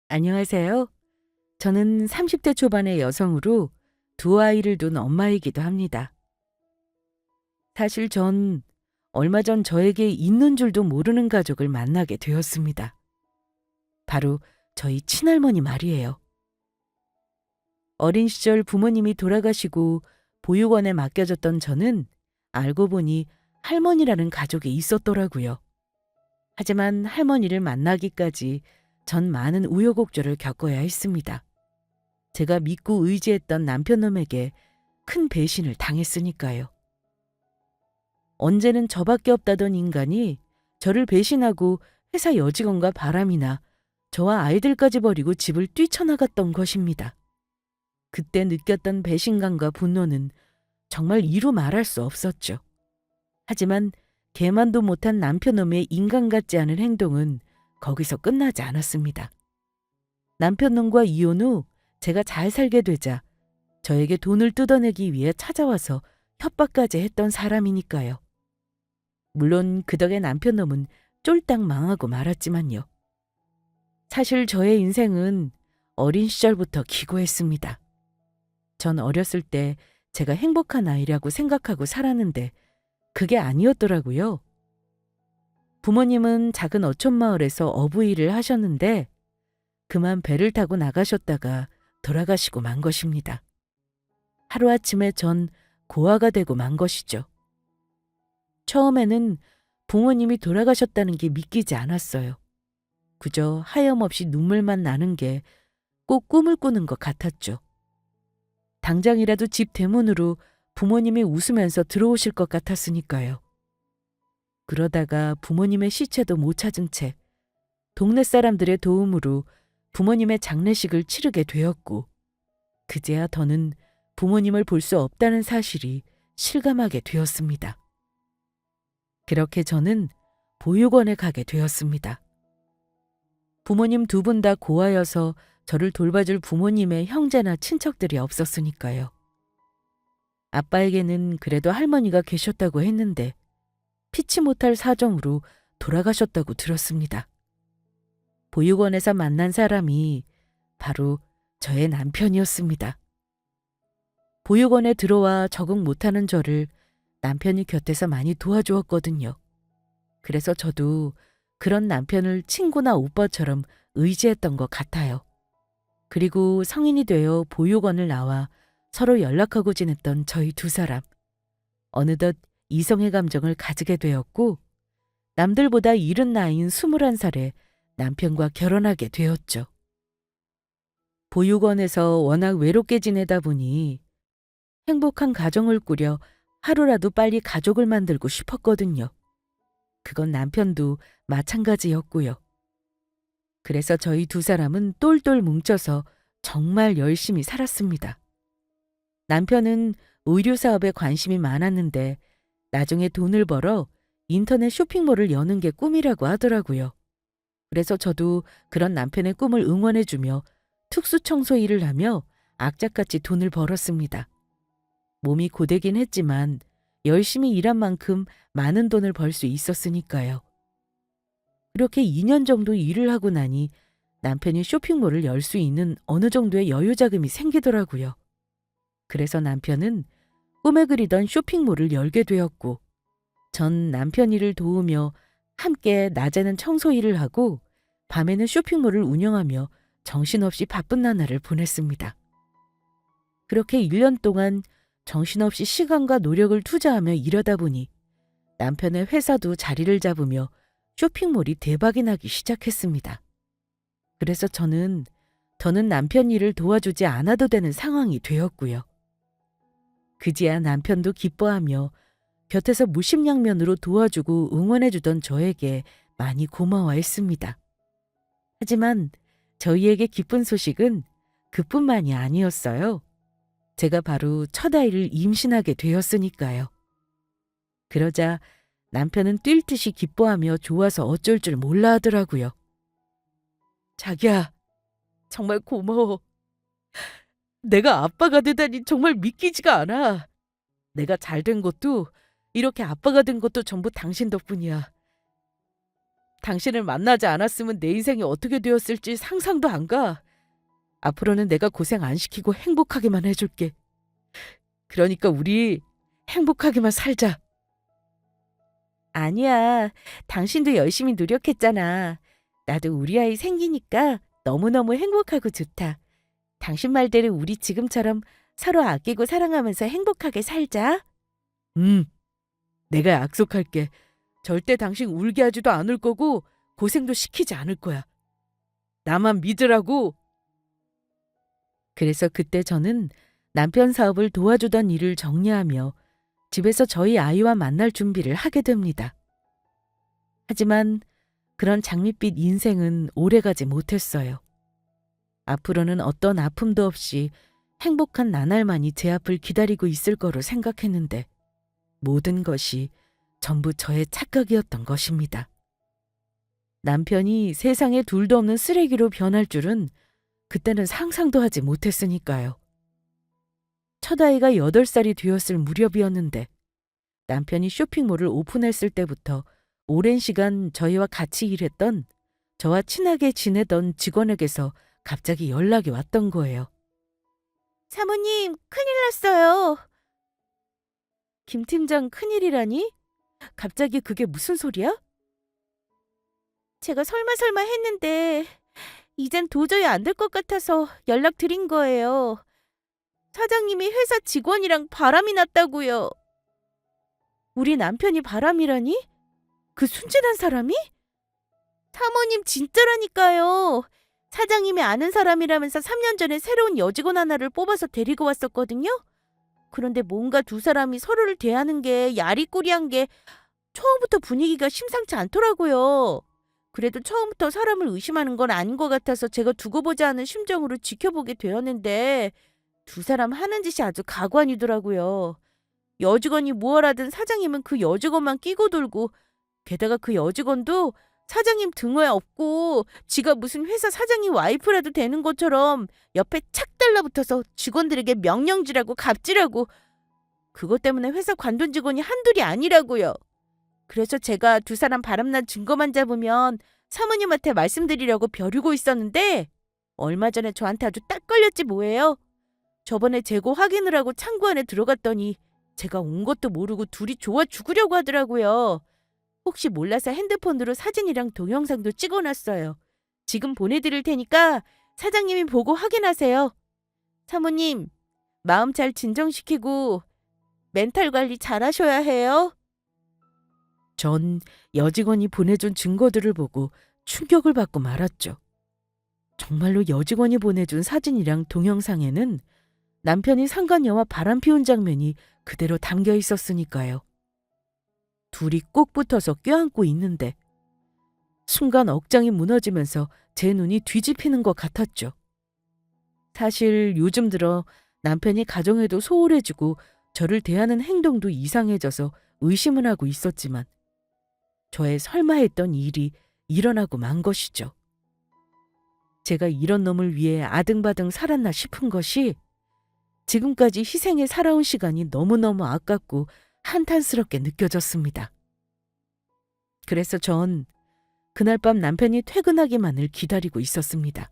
안녕하세요. 저는 30대 초반의 여성으로 두 아이를 둔 엄마이기도 합니다. 사실 전 얼마 전 저에게 있는 줄도 모르는 가족을 만나게 되었습니다. 바로 저희 친할머니 말이에요. 어린 시절 부모님이 돌아가시고 보육원에 맡겨졌던 저는 알고 보니 할머니라는 가족이 있었더라고요. 하지만 할머니를 만나기까지 전 많은 우여곡절을 겪어야 했습니다. 제가 믿고 의지했던 남편놈에게 큰 배신을 당했으니까요. 언제는 저밖에 없다던 인간이 저를 배신하고 회사 여직원과 바람이나 저와 아이들까지 버리고 집을 뛰쳐나갔던 것입니다. 그때 느꼈던 배신감과 분노는 정말 이루 말할 수 없었죠. 하지만 개만도 못한 남편놈의 인간 같지 않은 행동은 거기서 끝나지 않았습니다. 남편놈과 이혼 후 제가 잘 살게 되자 저에게 돈을 뜯어내기 위해 찾아와서 협박까지 했던 사람이니까요. 물론 그 덕에 남편놈은 쫄딱 망하고 말았지만요. 사실 저의 인생은 어린 시절부터 기고했습니다. 전 어렸을 때 제가 행복한 아이라고 생각하고 살았는데 그게 아니었더라고요. 부모님은 작은 어촌마을에서 어부일을 하셨는데 그만 배를 타고 나가셨다가 돌아가시고 만 것입니다. 하루아침에 전 고아가 되고 만 것이죠. 처음에는 부모님이 돌아가셨다는 게 믿기지 않았어요. 그저 하염없이 눈물만 나는 게 꼭 꿈을 꾸는 것 같았죠. 당장이라도 집 대문으로 부모님이 웃으면서 들어오실 것 같았으니까요. 그러다가 부모님의 시체도 못 찾은 채 동네 사람들의 도움으로 부모님의 장례식을 치르게 되었고 그제야 더는 부모님을 볼 수 없다는 사실이 실감하게 되었습니다. 그렇게 저는 보육원에 가게 되었습니다. 부모님 두 분 다 고아여서 저를 돌봐줄 부모님의 형제나 친척들이 없었으니까요. 아빠에게는 그래도 할머니가 계셨다고 했는데 피치 못할 사정으로 돌아가셨다고 들었습니다. 보육원에서 만난 사람이 바로 저의 남편이었습니다. 보육원에 들어와 적응 못하는 저를 남편이 곁에서 많이 도와주었거든요. 그래서 저도 그런 남편을 친구나 오빠처럼 의지했던 것 같아요. 그리고 성인이 되어 보육원을 나와 서로 연락하고 지냈던 저희 두 사람. 어느덧 이성의 감정을 가지게 되었고 남들보다 이른 나이인 21살에 남편과 결혼하게 되었죠. 보육원에서 워낙 외롭게 지내다 보니 행복한 가정을 꾸려 하루라도 빨리 가족을 만들고 싶었거든요. 그건 남편도 마찬가지였고요. 그래서 저희 두 사람은 똘똘 뭉쳐서 정말 열심히 살았습니다. 남편은 의류 사업에 관심이 많았는데 나중에 돈을 벌어 인터넷 쇼핑몰을 여는 게 꿈이라고 하더라고요. 그래서 저도 그런 남편의 꿈을 응원해주며 특수 청소 일을 하며 악착같이 돈을 벌었습니다. 몸이 고되긴 했지만 열심히 일한 만큼 많은 돈을 벌 수 있었으니까요. 그렇게 2년 정도 일을 하고 나니 남편이 쇼핑몰을 열 수 있는 어느 정도의 여유 자금이 생기더라고요. 그래서 남편은 꿈에 그리던 쇼핑몰을 열게 되었고 전 남편 일을 도우며 함께 낮에는 청소 일을 하고 밤에는 쇼핑몰을 운영하며 정신없이 바쁜 나날을 보냈습니다. 그렇게 1년 동안 정신없이 시간과 노력을 투자하며 일하다 보니 남편의 회사도 자리를 잡으며 쇼핑몰이 대박이 나기 시작했습니다. 그래서 저는 더는 남편 일을 도와주지 않아도 되는 상황이 되었고요. 그제야 남편도 기뻐하며 곁에서 무심양면으로 도와주고 응원해주던 저에게 많이 고마워했습니다. 하지만 저희에게 기쁜 소식은 그뿐만이 아니었어요. 제가 바로 첫 아이를 임신하게 되었으니까요. 그러자 남편은 뛸 듯이 기뻐하며 좋아서 어쩔 줄 몰라 하더라고요. 자기야, 정말 고마워. 내가 아빠가 되다니 정말 믿기지가 않아. 내가 잘 된 것도 이렇게 아빠가 된 것도 전부 당신 덕분이야. 당신을 만나지 않았으면 내 인생이 어떻게 되었을지 상상도 안 가. 앞으로는 내가 고생 안 시키고 행복하게만 해줄게. 그러니까 우리 행복하게만 살자. 아니야. 당신도 열심히 노력했잖아. 나도 우리 아이 생기니까 너무너무 행복하고 좋다. 당신 말대로 우리 지금처럼 서로 아끼고 사랑하면서 행복하게 살자. 내가 약속할게. 절대 당신 울게 하지도 않을 거고 고생도 시키지 않을 거야. 나만 믿으라고. 그래서 그때 저는 남편 사업을 도와주던 일을 정리하며 집에서 저희 아이와 만날 준비를 하게 됩니다. 하지만 그런 장밋빛 인생은 오래가지 못했어요. 앞으로는 어떤 아픔도 없이 행복한 나날만이 제 앞을 기다리고 있을 거로 생각했는데 모든 것이 전부 저의 착각이었던 것입니다. 남편이 세상에 둘도 없는 쓰레기로 변할 줄은 그때는 상상도 하지 못했으니까요. 첫 아이가 8살이 되었을 무렵이었는데 남편이 쇼핑몰을 오픈했을 때부터 오랜 시간 저희와 같이 일했던 저와 친하게 지내던 직원에게서 갑자기 연락이 왔던 거예요. 사모님, 큰일 났어요. 김 팀장 큰일이라니? 갑자기 그게 무슨 소리야? 제가 설마 했는데 이젠 도저히 안 될 것 같아서 연락드린 거예요. 사장님이 회사 직원이랑 바람이 났다고요. 우리 남편이 바람이라니? 그 순진한 사람이? 사모님 진짜라니까요. 사장님이 아는 사람이라면서 3년 전에 새로운 여직원 하나를 뽑아서 데리고 왔었거든요. 그런데 뭔가 두 사람이 서로를 대하는 게 야리꾸리한 게 처음부터 분위기가 심상치 않더라고요. 그래도 처음부터 사람을 의심하는 건 아닌 것 같아서 제가 두고 보자 하는 심정으로 지켜보게 되었는데 두 사람 하는 짓이 아주 가관이더라고요. 여직원이 무얼 하든 사장님은 그 여직원만 끼고 돌고 게다가 그 여직원도 사장님 등호에 없고 지가 무슨 회사 사장님 와이프라도 되는 것처럼 옆에 착 달라붙어서 직원들에게 명령질하고 갑질하고 그것 때문에 회사 관둔 직원이 한둘이 아니라고요. 그래서 제가 두 사람 바람난 증거만 잡으면 사모님한테 말씀드리려고 벼르고 있었는데 얼마 전에 저한테 아주 딱 걸렸지 뭐예요. 저번에 재고 확인을 하고 창고 안에 들어갔더니 제가 온 것도 모르고 둘이 좋아 죽으려고 하더라고요. 혹시 몰라서 핸드폰으로 사진이랑 동영상도 찍어놨어요. 지금 보내드릴 테니까 사장님이 보고 확인하세요. 사모님, 마음 잘 진정시키고 멘탈 관리 잘 하셔야 해요. 전 여직원이 보내준 증거들을 보고 충격을 받고 말았죠. 정말로 여직원이 보내준 사진이랑 동영상에는 남편이 상간녀와 바람 피운 장면이 그대로 담겨 있었으니까요. 둘이 꼭 붙어서 껴안고 있는데 순간 억장이 무너지면서 제 눈이 뒤집히는 것 같았죠. 사실 요즘 들어 남편이 가정에도 소홀해지고 저를 대하는 행동도 이상해져서 의심을 하고 있었지만 저의 설마 했던 일이 일어나고 만 것이죠. 제가 이런 놈을 위해 아등바등 살았나 싶은 것이 지금까지 희생에 살아온 시간이 너무너무 아깝고 한탄스럽게 느껴졌습니다. 그래서 전 그날 밤 남편이 퇴근하기만을 기다리고 있었습니다.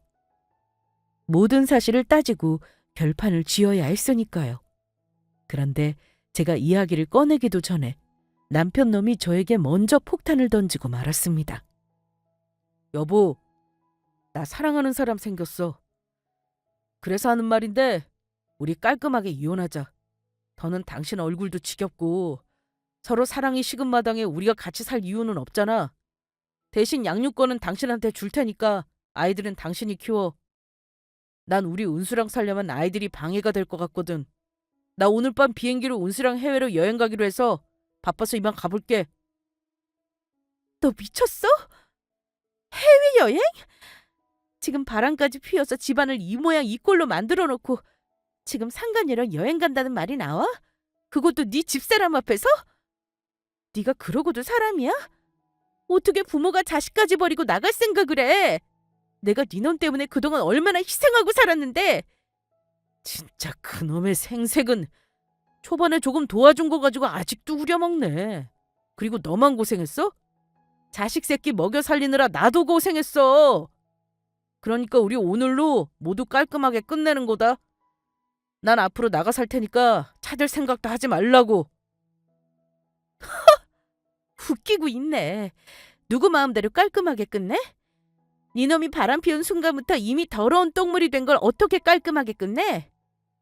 모든 사실을 따지고 결판을 지어야 했으니까요. 그런데 제가 이야기를 꺼내기도 전에 남편 놈이 저에게 먼저 폭탄을 던지고 말았습니다. 여보, 나 사랑하는 사람 생겼어. 그래서 하는 말인데 우리 깔끔하게 이혼하자. 더는 당신 얼굴도 지겹고 서로 사랑이 식은 마당에 우리가 같이 살 이유는 없잖아. 대신 양육권은 당신한테 줄 테니까 아이들은 당신이 키워. 난 우리 은수랑 살려면 아이들이 방해가 될 것 같거든. 나 오늘 밤 비행기로 은수랑 해외로 여행 가기로 해서 바빠서 이만 가볼게. 너 미쳤어? 해외여행? 지금 바람까지 피어서 집안을 이 모양 이 꼴로 만들어 놓고 지금 상간녀랑 여행 간다는 말이 나와? 그것도 네 집사람 앞에서? 네가 그러고도 사람이야? 어떻게 부모가 자식까지 버리고 나갈 생각을 해? 내가 네 놈 때문에 그동안 얼마나 희생하고 살았는데. 진짜 그놈의 생색은 초반에 조금 도와준 거 가지고 아직도 우려먹네. 그리고 너만 고생했어? 자식 새끼 먹여 살리느라 나도 고생했어. 그러니까 우리 오늘로 모두 깔끔하게 끝내는 거다. 난 앞으로 나가 살 테니까 찾을 생각도 하지 말라고. 웃기고 있네. 누구 마음대로 깔끔하게 끝내? 니놈이 바람 피운 순간부터 이미 더러운 똥물이 된 걸 어떻게 깔끔하게 끝내?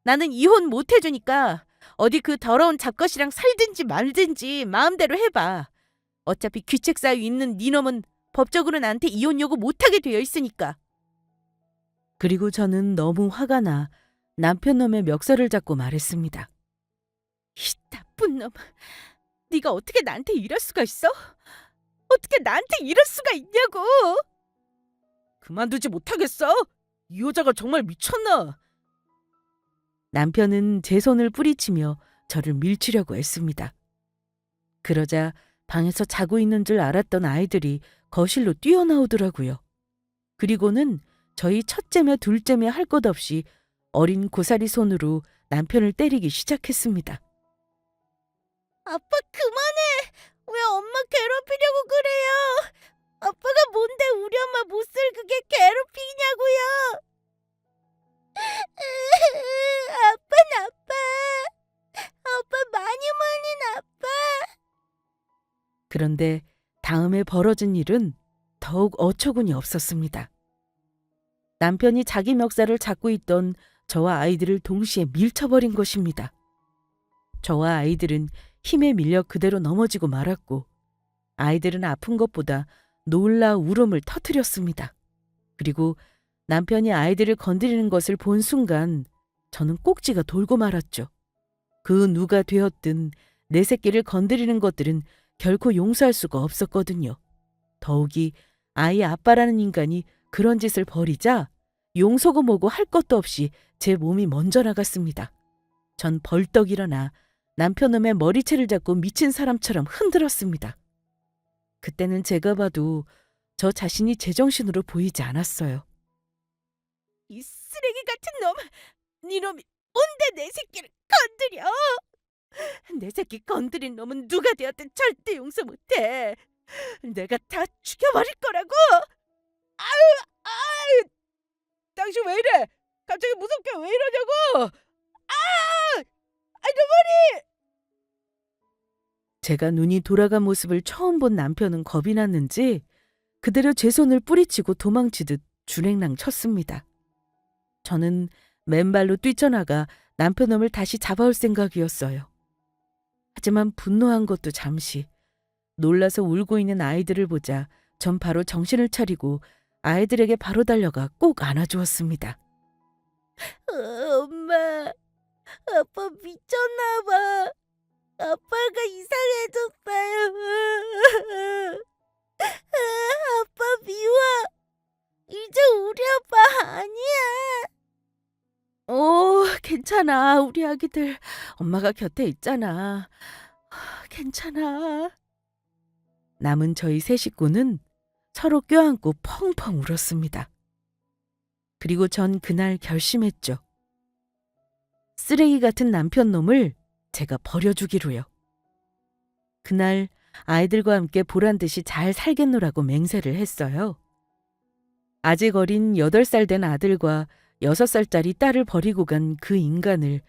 나는 이혼 못 해주니까 어디 그 더러운 잡것이랑 살든지 말든지 마음대로 해봐. 어차피 귀책 쌓여 있는 니놈은 법적으로 나한테 이혼 요구 못하게 되어 있으니까. 그리고 저는 너무 화가 나 남편 놈의 멱살을 잡고 말했습니다. 이 나쁜 놈, 네가 어떻게 나한테 이럴 수가 있어? 어떻게 나한테 이럴 수가 있냐고! 그만두지 못하겠어? 이 여자가 정말 미쳤나? 남편은 제 손을 뿌리치며 저를 밀치려고 했습니다. 그러자 방에서 자고 있는 줄 알았던 아이들이 거실로 뛰어나오더라고요. 그리고는 저희 첫째며 둘째며 할 것 없이 어린 고사리 손으로 남편을 때리기 시작했습니다. 아빠 그만해! 왜 엄마 괴롭히려고 그래요? 아빠가 뭔데 우리 엄마 못쓸 그게 괴롭히냐고요? 아빠 나빠. 아빠 많이 나빠. 그런데 다음에 벌어진 일은 더욱 어처구니 없었습니다. 남편이 자기 멱살을 잡고 있던 저와 아이들을 동시에 밀쳐버린 것입니다. 저와 아이들은 힘에 밀려 그대로 넘어지고 말았고 아이들은 아픈 것보다 놀라 울음을 터뜨렸습니다. 그리고 남편이 아이들을 건드리는 것을 본 순간 저는 꼭지가 돌고 말았죠. 그 누가 되었든 내 새끼를 건드리는 것들은 결코 용서할 수가 없었거든요. 더욱이 아이 아빠라는 인간이 그런 짓을 벌이자 용서고 뭐고 할 것도 없이 제 몸이 먼저 나갔습니다. 전 벌떡 일어나 남편놈의 머리채를 잡고 미친 사람처럼 흔들었습니다. 그때는 제가 봐도 저 자신이 제정신으로 보이지 않았어요. 이 쓰레기 같은 놈! 니놈이 뭔데 내 새끼를 건드려! 내 새끼 건드린 놈은 누가 되었든 절대 용서 못해! 내가 다 죽여버릴 거라고! 아유! 아유! 당신 왜 이래? 갑자기 무섭게 왜 이러냐고! 아! 내 머리! 제가 눈이 돌아간 모습을 처음 본 남편은 겁이 났는지 그대로 제 손을 뿌리치고 도망치듯 주랭랑 쳤습니다. 저는 맨발로 뛰쳐나가 남편 놈을 다시 잡아올 생각이었어요. 하지만 분노한 것도 잠시. 놀라서 울고 있는 아이들을 보자 전 바로 정신을 차리고 아이들에게 바로 달려가 꼭 안아주었습니다. 엄마, 아빠 미쳤나 봐. 아빠가 이상해졌어요. 아빠 미워. 이제 우리 아빠 아니야. 괜찮아. 우리 아기들 엄마가 곁에 있잖아. 괜찮아. 남은 저희 세 식구는 서로 껴안고 펑펑 울었습니다. 그리고 전 그날 결심했죠. 쓰레기 같은 남편 놈을 제가 버려주기로요. 그날 아이들과 함께 보란듯이 잘 살겠노라고 맹세를 했어요. 아직 어린 8살 된 아들과 6살짜리 딸을 버리고 간 그 인간을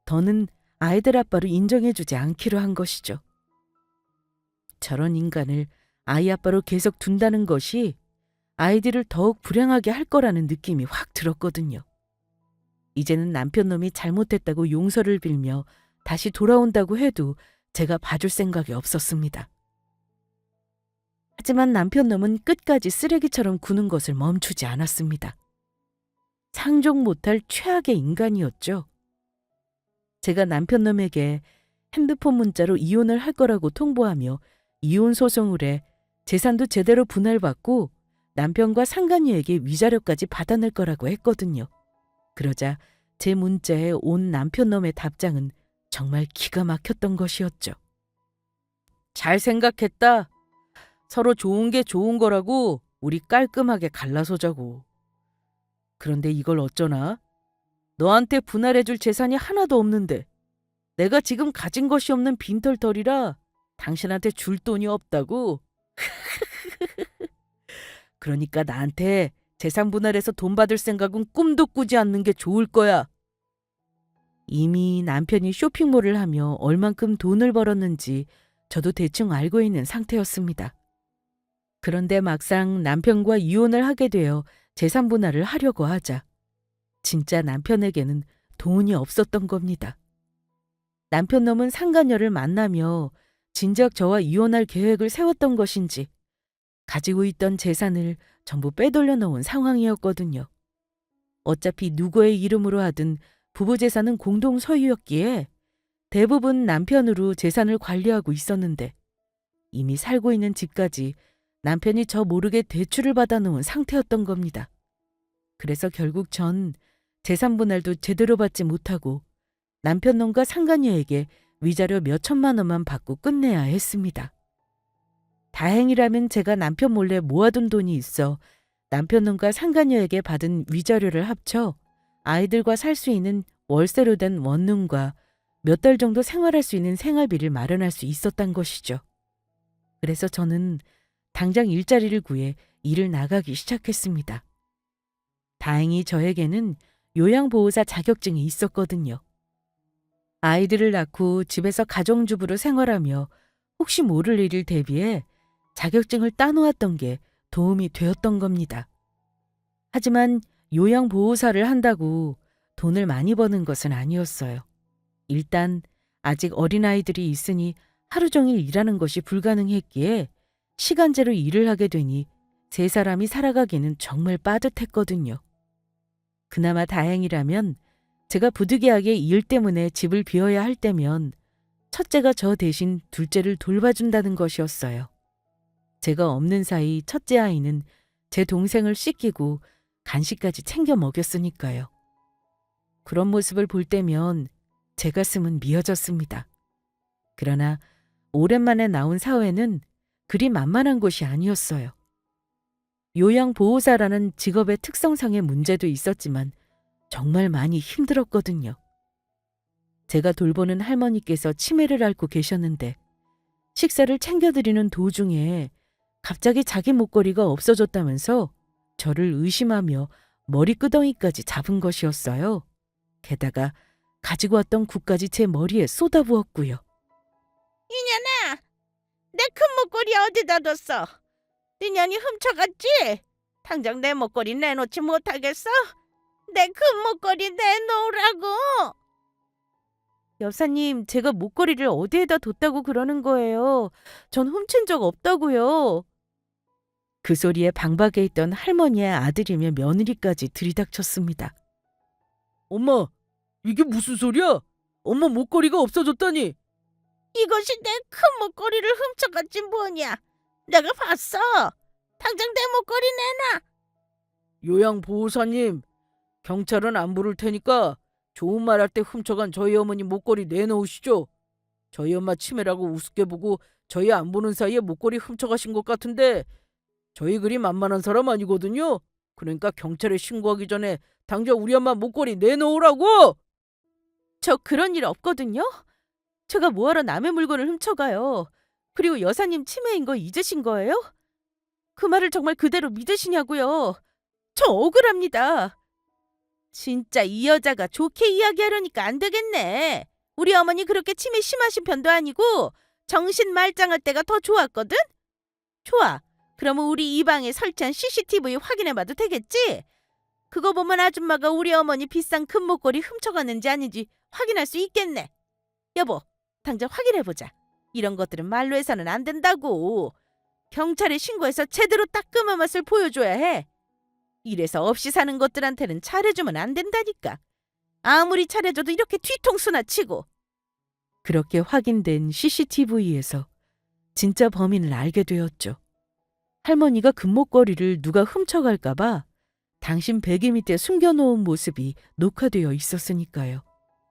더는 아이들 아빠로 인정해주지 않기로 한 것이죠. 저런 인간을 아이 아빠로 계속 둔다는 것이 아이들을 더욱 불행하게 할 거라는 느낌이 확 들었거든요. 이제는 남편 놈이 잘못했다고 용서를 빌며 다시 돌아온다고 해도 제가 봐줄 생각이 없었습니다. 하지만 남편 놈은 끝까지 쓰레기처럼 구는 것을 멈추지 않았습니다. 상종 못할 최악의 인간이었죠. 제가 남편 놈에게 핸드폰 문자로 이혼을 할 거라고 통보하며 이혼 소송을 해 재산도 제대로 분할받고 남편과 상간녀에게 위자료까지 받아낼 거라고 했거든요. 그러자 제 문자에 온 남편 놈의 답장은 정말 기가 막혔던 것이었죠. 잘 생각했다. 서로 좋은 게 좋은 거라고 우리 깔끔하게 갈라서자고. 그런데 이걸 어쩌나? 너한테 분할해줄 재산이 하나도 없는데 내가 지금 가진 것이 없는 빈털터리라 당신한테 줄 돈이 없다고? 그러니까 나한테 재산 분할해서 돈 받을 생각은 꿈도 꾸지 않는 게 좋을 거야. 이미 남편이 쇼핑몰을 하며 얼만큼 돈을 벌었는지 저도 대충 알고 있는 상태였습니다. 그런데 막상 남편과 이혼을 하게 되어 재산 분할을 하려고 하자 진짜 남편에게는 돈이 없었던 겁니다. 남편 놈은 상간녀를 만나며 진작 저와 이혼할 계획을 세웠던 것인지 가지고 있던 재산을 전부 빼돌려 놓은 상황이었거든요. 어차피 누구의 이름으로 하든 부부 재산은 공동 소유였기에 대부분 남편으로 재산을 관리하고 있었는데 이미 살고 있는 집까지 남편이 저 모르게 대출을 받아놓은 상태였던 겁니다. 그래서 결국 전 재산 분할도 제대로 받지 못하고 남편 놈과 상간녀에게 위자료 몇 천만 원만 받고 끝내야 했습니다. 다행이라면 제가 남편 몰래 모아둔 돈이 있어 남편 놈과 상간녀에게 받은 위자료를 합쳐 아이들과 살 수 있는 월세로 된 원룸과 몇 달 정도 생활할 수 있는 생활비를 마련할 수 있었던 것이죠. 그래서 저는 당장 일자리를 구해 일을 나가기 시작했습니다. 다행히 저에게는 요양보호사 자격증이 있었거든요. 아이들을 낳고 집에서 가정주부로 생활하며 혹시 모를 일을 대비해 자격증을 따놓았던 게 도움이 되었던 겁니다. 하지만 요양보호사를 한다고 돈을 많이 버는 것은 아니었어요. 일단 아직 어린아이들이 있으니 하루 종일 일하는 것이 불가능했기에 시간제로 일을 하게 되니 세 사람이 살아가기는 정말 빠듯했거든요. 그나마 다행이라면 제가 부득이하게 일 때문에 집을 비워야 할 때면 첫째가 저 대신 둘째를 돌봐준다는 것이었어요. 제가 없는 사이 첫째 아이는 제 동생을 씻기고 간식까지 챙겨 먹였으니까요. 그런 모습을 볼 때면 제 가슴은 미어졌습니다. 그러나 오랜만에 나온 사회는 그리 만만한 곳이 아니었어요. 요양보호사라는 직업의 특성상의 문제도 있었지만 정말 많이 힘들었거든요. 제가 돌보는 할머니께서 치매를 앓고 계셨는데 식사를 챙겨드리는 도중에 갑자기 자기 목걸이가 없어졌다면서 저를 의심하며 머리끄덩이까지 잡은 것이었어요. 게다가 가지고 왔던 국까지 제 머리에 쏟아부었고요. 이년아, 내 큰 목걸이 어디다 뒀어? 네 년이 훔쳐갔지? 당장 내 목걸이 내놓지 못하겠어? 내 큰 목걸이 내놓으라고! 여사님, 제가 목걸이를 어디에다 뒀다고 그러는 거예요. 전 훔친 적 없다고요. 그 소리에 방박에 있던 할머니의 아들이며 며느리까지 들이닥쳤습니다. 엄마, 이게 무슨 소리야? 엄마 목걸이가 없어졌다니. 이것이 내 큰 목걸이를 훔쳐갔지 뭐냐? 내가 봤어. 당장 내 목걸이 내놔. 요양보호사님, 경찰은 안 부를 테니까 좋은 말 할 때 훔쳐간 저희 어머니 목걸이 내놓으시죠. 저희 엄마 치매라고 우습게 보고 저희 안 보는 사이에 목걸이 훔쳐가신 것 같은데 저희 그리 만만한 사람 아니거든요. 그러니까 경찰에 신고하기 전에 당장 우리 엄마 목걸이 내놓으라고! 저 그런 일 없거든요. 제가 뭐하러 남의 물건을 훔쳐가요. 그리고 여사님 치매인 거 잊으신 거예요? 그 말을 정말 그대로 믿으시냐고요. 저 억울합니다. 진짜 이 여자가 좋게 이야기하려니까 안 되겠네. 우리 어머니 그렇게 치매 심하신 편도 아니고 정신 말짱할 때가 더 좋았거든? 좋아. 그러면 우리 이 방에 설치한 CCTV 확인해봐도 되겠지? 그거 보면 아줌마가 우리 어머니 비싼 금목걸이 훔쳐갔는지 아닌지 확인할 수 있겠네. 여보, 당장 확인해보자. 이런 것들은 말로 해서는 안 된다고. 경찰에 신고해서 제대로 따끔한 맛을 보여줘야 해. 이래서 없이 사는 것들한테는 잘해주면 안 된다니까. 아무리 잘해줘도 이렇게 뒤통수나 치고. 그렇게 확인된 CCTV에서 진짜 범인을 알게 되었죠. 할머니가 금목걸이를 누가 훔쳐갈까봐 당신 베개 밑에 숨겨놓은 모습이 녹화되어 있었으니까요.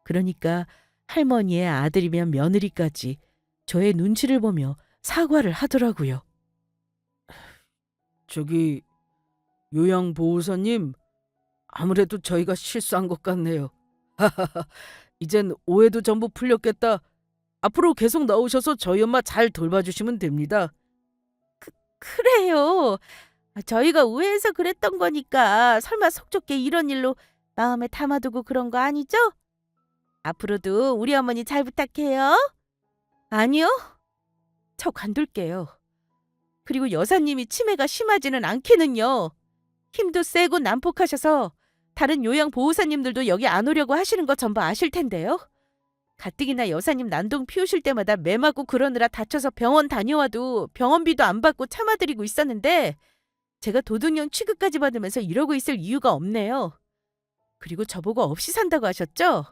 그러니까 할머니의 아들이며 며느리까지 저의 눈치를 보며 사과를 하더라고요. 저기 요양보호사님, 아무래도 저희가 실수한 것 같네요. 이젠 오해도 전부 풀렸겠다. 앞으로 계속 나오셔서 저희 엄마 잘 돌봐주시면 됩니다. 그래요. 저희가 우회해서 그랬던 거니까 설마 속 좁게 이런 일로 마음에 담아두고 그런 거 아니죠? 앞으로도 우리 어머니 잘 부탁해요. 아니요. 저 관둘게요. 그리고 여사님이 치매가 심하지는 않기는요. 힘도 세고 난폭하셔서 다른 요양보호사님들도 여기 안 오려고 하시는 거 전부 아실 텐데요. 가뜩이나 여사님 난동 피우실 때마다 매 맞고 그러느라 다쳐서 병원 다녀와도 병원비도 안 받고 참아드리고 있었는데 제가 도둑년 취급까지 받으면서 이러고 있을 이유가 없네요. 그리고 저보고 없이 산다고 하셨죠?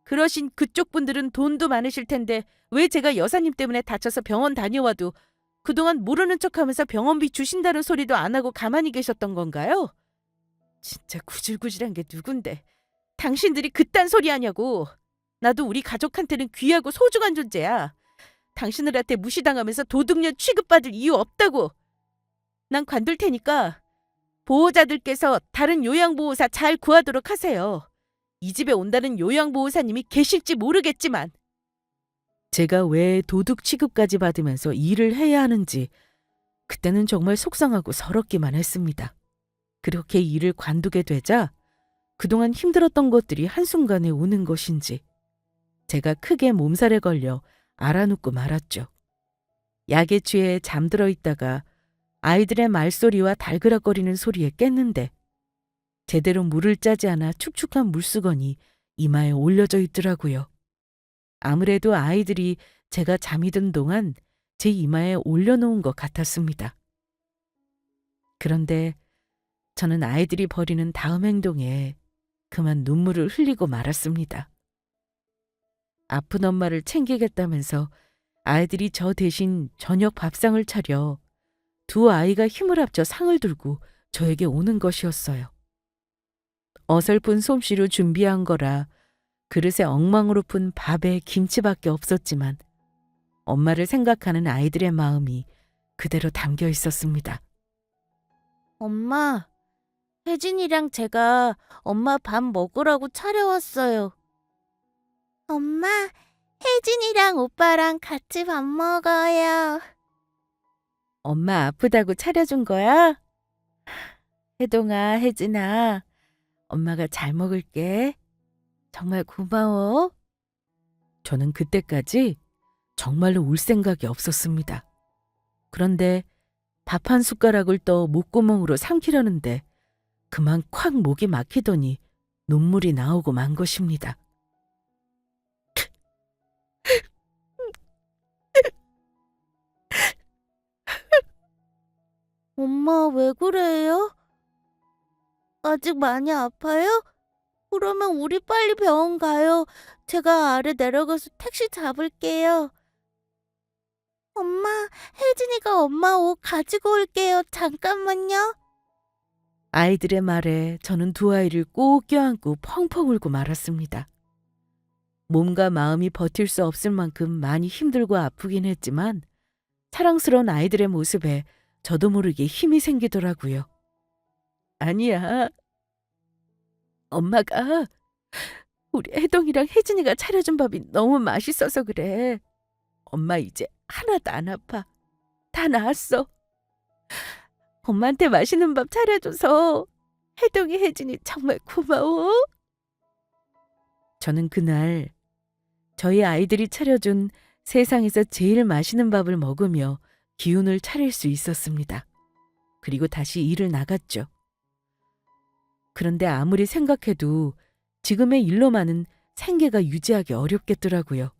그러신 그쪽 분들은 돈도 많으실 텐데 왜 제가 여사님 때문에 다쳐서 병원 다녀와도 그동안 모르는 척하면서 병원비 주신다는 소리도 안 하고 가만히 계셨던 건가요? 진짜 구질구질한 게 누군데 당신들이 그딴 소리 하냐고. 나도 우리 가족한테는 귀하고 소중한 존재야. 당신들한테 무시당하면서 도둑년 취급받을 이유 없다고. 난 관둘 테니까 보호자들께서 다른 요양보호사 잘 구하도록 하세요. 이 집에 온다는 요양보호사님이 계실지 모르겠지만. 제가 왜 도둑 취급까지 받으면서 일을 해야 하는지 그때는 정말 속상하고 서럽기만 했습니다. 그렇게 일을 관두게 되자 그동안 힘들었던 것들이 한순간에 오는 것인지 제가 크게 몸살에 걸려 알아눕고 말았죠. 약에 취해 잠들어 있다가 아이들의 말소리와 달그락거리는 소리에 깼는데 제대로 물을 짜지 않아 축축한 물수건이 이마에 올려져 있더라고요. 아무래도 아이들이 제가 잠이 든 동안 제 이마에 올려놓은 것 같았습니다. 그런데 저는 아이들이 벌이는 다음 행동에 그만 눈물을 흘리고 말았습니다. 아픈 엄마를 챙기겠다면서 아이들이 저 대신 저녁 밥상을 차려 두 아이가 힘을 합쳐 상을 들고 저에게 오는 것이었어요. 어설픈 솜씨로 준비한 거라 그릇에 엉망으로 푼 밥에 김치밖에 없었지만 엄마를 생각하는 아이들의 마음이 그대로 담겨 있었습니다. 엄마, 혜진이랑 제가 엄마 밥 먹으라고 차려왔어요. 엄마, 혜진이랑 오빠랑 같이 밥 먹어요. 엄마 아프다고 차려준 거야? 혜동아, 혜진아, 엄마가 잘 먹을게. 정말 고마워. 저는 그때까지 정말로 울 생각이 없었습니다. 그런데 밥 한 숟가락을 떠 목구멍으로 삼키려는데 그만 콱 목이 막히더니 눈물이 나오고 만 것입니다. 엄마, 왜 그래요? 아직 많이 아파요? 그러면 우리 빨리 병원 가요. 제가 아래 내려가서 택시 잡을게요. 엄마, 혜진이가 엄마 옷 가지고 올게요. 잠깐만요. 아이들의 말에 저는 두 아이를 꼭 껴안고 펑펑 울고 말았습니다. 몸과 마음이 버틸 수 없을 만큼 많이 힘들고 아프긴 했지만 사랑스러운 아이들의 모습에 저도 모르게 힘이 생기더라고요. 아니야. 엄마가 우리 혜동이랑 혜진이가 차려준 밥이 너무 맛있어서 그래. 엄마 이제 하나도 안 아파. 다 나았어. 엄마한테 맛있는 밥 차려줘서 혜동이 혜진이 정말 고마워. 저는 그날 저희 아이들이 차려준 세상에서 제일 맛있는 밥을 먹으며 기운을 차릴 수 있었습니다. 그리고 다시 일을 나갔죠. 그런데 아무리 생각해도 지금의 일로만은 생계가 유지하기 어렵겠더라고요.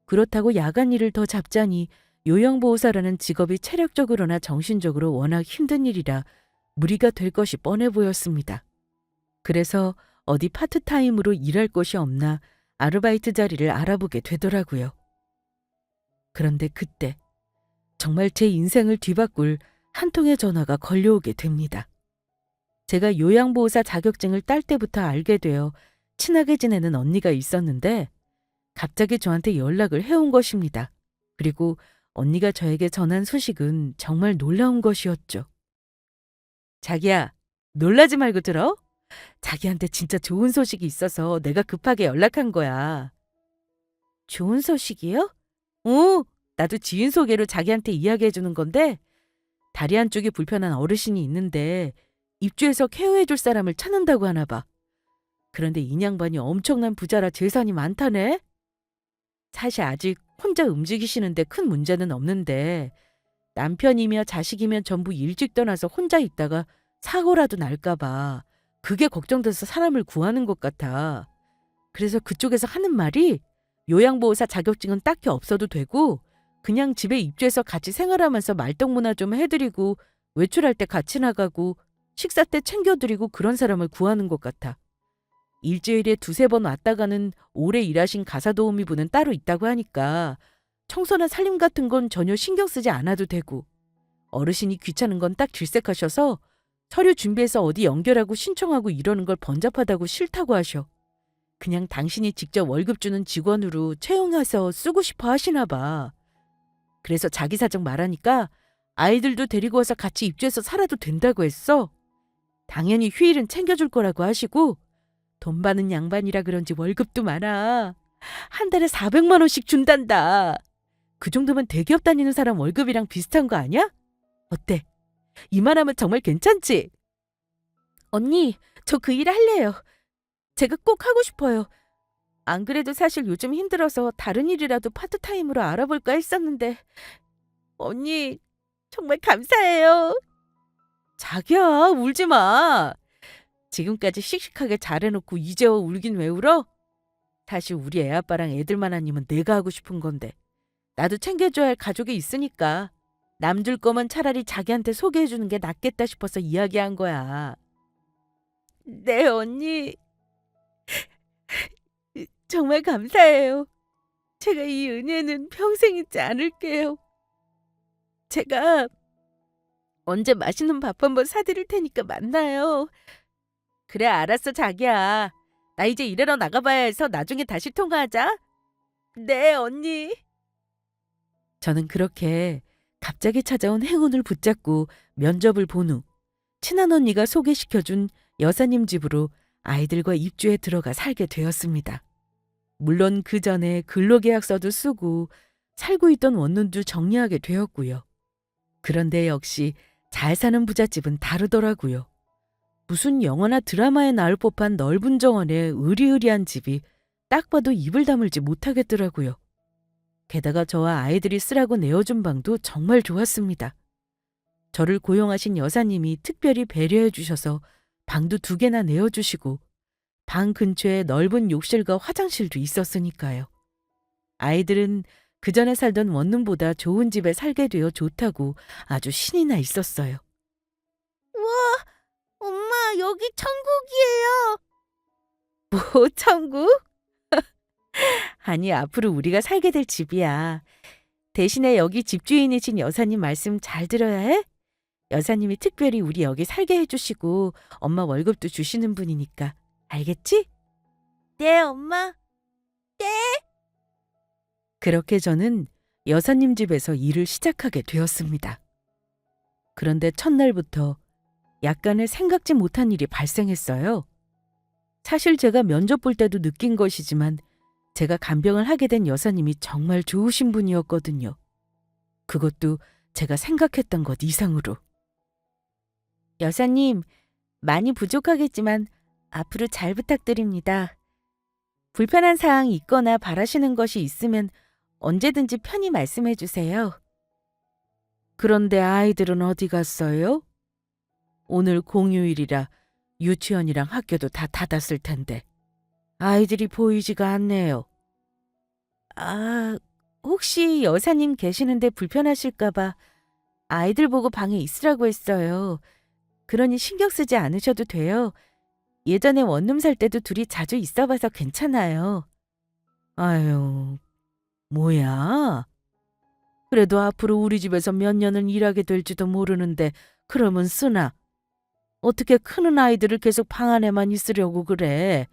그렇다고 야간 일을 더 잡자니 요양보호사라는 직업이 체력적으로나 정신적으로 워낙 힘든 일이라 무리가 될 것이 뻔해 보였습니다. 그래서 어디 파트타임으로 일할 곳이 없나 아르바이트 자리를 알아보게 되더라고요. 그런데 그때 정말 제 인생을 뒤바꿀 한 통의 전화가 걸려오게 됩니다. 제가 요양보호사 자격증을 딸 때부터 알게 되어 친하게 지내는 언니가 있었는데 갑자기 저한테 연락을 해온 것입니다. 그리고 언니가 저에게 전한 소식은 정말 놀라운 것이었죠. 자기야, 놀라지 말고 들어? 자기한테 진짜 좋은 소식이 있어서 내가 급하게 연락한 거야. 좋은 소식이요? 나도 지인 소개로 자기한테 이야기해 주는 건데 다리 한쪽이 불편한 어르신이 있는데 입주해서 케어해줄 사람을 찾는다고 하나 봐. 그런데 인양반이 엄청난 부자라 재산이 많다네? 사실 아직 혼자 움직이시는데 큰 문제는 없는데 남편이며 자식이면 전부 일찍 떠나서 혼자 있다가 사고라도 날까 봐 그게 걱정돼서 사람을 구하는 것 같아. 그래서 그쪽에서 하는 말이 요양보호사 자격증은 딱히 없어도 되고 그냥 집에 입주해서 같이 생활하면서 말동무나 좀 해드리고 외출할 때 같이 나가고 식사 때 챙겨드리고 그런 사람을 구하는 것 같아. 일주일에 두세 번 왔다 가는 오래 일하신 가사도우미분은 따로 있다고 하니까 청소나 살림 같은 건 전혀 신경 쓰지 않아도 되고 어르신이 귀찮은 건 딱 질색하셔서 서류 준비해서 어디 연결하고 신청하고 이러는 걸 번잡하다고 싫다고 하셔. 그냥 당신이 직접 월급 주는 직원으로 채용해서 쓰고 싶어 하시나 봐. 그래서 자기 사정 말하니까 아이들도 데리고 와서 같이 입주해서 살아도 된다고 했어. 당연히 휴일은 챙겨줄 거라고 하시고 돈 많은 양반이라 그런지 월급도 많아. 한 달에 400만 원씩 준단다. 그 정도면 대기업 다니는 사람 월급이랑 비슷한 거 아니야? 어때? 이만하면 정말 괜찮지? 언니, 저 그 일 할래요. 제가 꼭 하고 싶어요. 안 그래도 사실 요즘 힘들어서 다른 일이라도 파트타임으로 알아볼까 했었는데 언니, 정말 감사해요. 자기야, 울지 마. 지금까지 씩씩하게 잘해놓고 이제 와 울긴 왜 울어? 사실 우리 애아빠랑 애들만 아니면 내가 하고 싶은 건데 나도 챙겨줘야 할 가족이 있으니까 남들 거면 차라리 자기한테 소개해주는 게 낫겠다 싶어서 이야기한 거야. 네, 언니. 정말 감사해요. 제가 이 은혜는 평생 잊지 않을게요. 제가 언제 맛있는 밥 한번 사드릴 테니까 만나요. 그래, 알았어, 자기야. 나 이제 일하러 나가봐야 해서 나중에 다시 통화하자. 네, 언니. 저는 그렇게 갑자기 찾아온 행운을 붙잡고 면접을 본 후 친한 언니가 소개시켜준 여사님 집으로 아이들과 입주해 들어가 살게 되었습니다. 물론 그 전에 근로계약서도 쓰고 살고 있던 원룸도 정리하게 되었고요. 그런데 역시 잘 사는 부잣집은 다르더라고요. 무슨 영화나 드라마에 나올 법한 넓은 정원에 으리으리한 집이 딱 봐도 입을 다물지 못하겠더라고요. 게다가 저와 아이들이 쓰라고 내어준 방도 정말 좋았습니다. 저를 고용하신 여사님이 특별히 배려해 주셔서 방도 2개나 내어주시고 방 근처에 넓은 욕실과 화장실도 있었으니까요. 아이들은 그 전에 살던 원룸보다 좋은 집에 살게 되어 좋다고 아주 신이 나 있었어요. 우와, 엄마, 여기 천국이에요. 뭐 천국? 아니, 앞으로 우리가 살게 될 집이야. 대신에 여기 집주인이신 여사님 말씀 잘 들어야 해. 여사님이 특별히 우리 여기 살게 해주시고 엄마 월급도 주시는 분이니까. 알겠지? 네, 엄마. 그렇게 저는 여사님 집에서 일을 시작하게 되었습니다. 그런데 첫날부터 약간의 생각지 못한 일이 발생했어요. 사실 제가 면접 볼 때도 느낀 것이지만 제가 간병을 하게 된 여사님이 정말 좋으신 분이었거든요. 그것도 제가 생각했던 것 이상으로. 여사님, 많이 부족하겠지만 앞으로 잘 부탁드립니다. 불편한 사항이 있거나 바라시는 것이 있으면 언제든지 편히 말씀해 주세요. 그런데 아이들은 어디 갔어요? 오늘 공휴일이라 유치원이랑 학교도 다 닫았을 텐데 아이들이 보이지가 않네요. 아, 혹시 여사님 계시는데 불편하실까 봐 아이들 보고 방에 있으라고 했어요. 그러니 신경 쓰지 않으셔도 돼요. 예전에 원룸 살 때도 둘이 자주 있어 봐서 괜찮아요. 아유, 뭐야? 그래도 앞으로 우리 집에서 몇 년은 일하게 될지도 모르는데 그러면 쓰나? 어떻게 크는 아이들을 계속 방 안에만 있으려고 그래?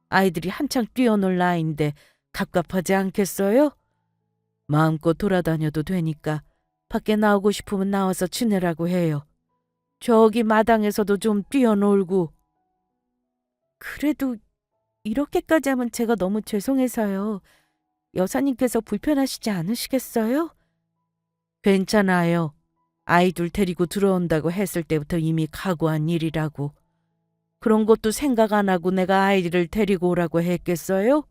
아이들이 한창 뛰어놀 나이인데 갑갑하지 않겠어요? 마음껏 돌아다녀도 되니까 밖에 나오고 싶으면 나와서 지내라고 해요. 저기 마당에서도 좀 뛰어놀고. 그래도 이렇게까지 하면 제가 너무 죄송해서요. 여사님께서 불편하시지 않으시겠어요? 괜찮아요. 아이들 데리고 들어온다고 했을 때부터 이미 각오한 일이라고. 그런 것도 생각 안 하고 내가 아이들을 데리고 오라고 했겠어요?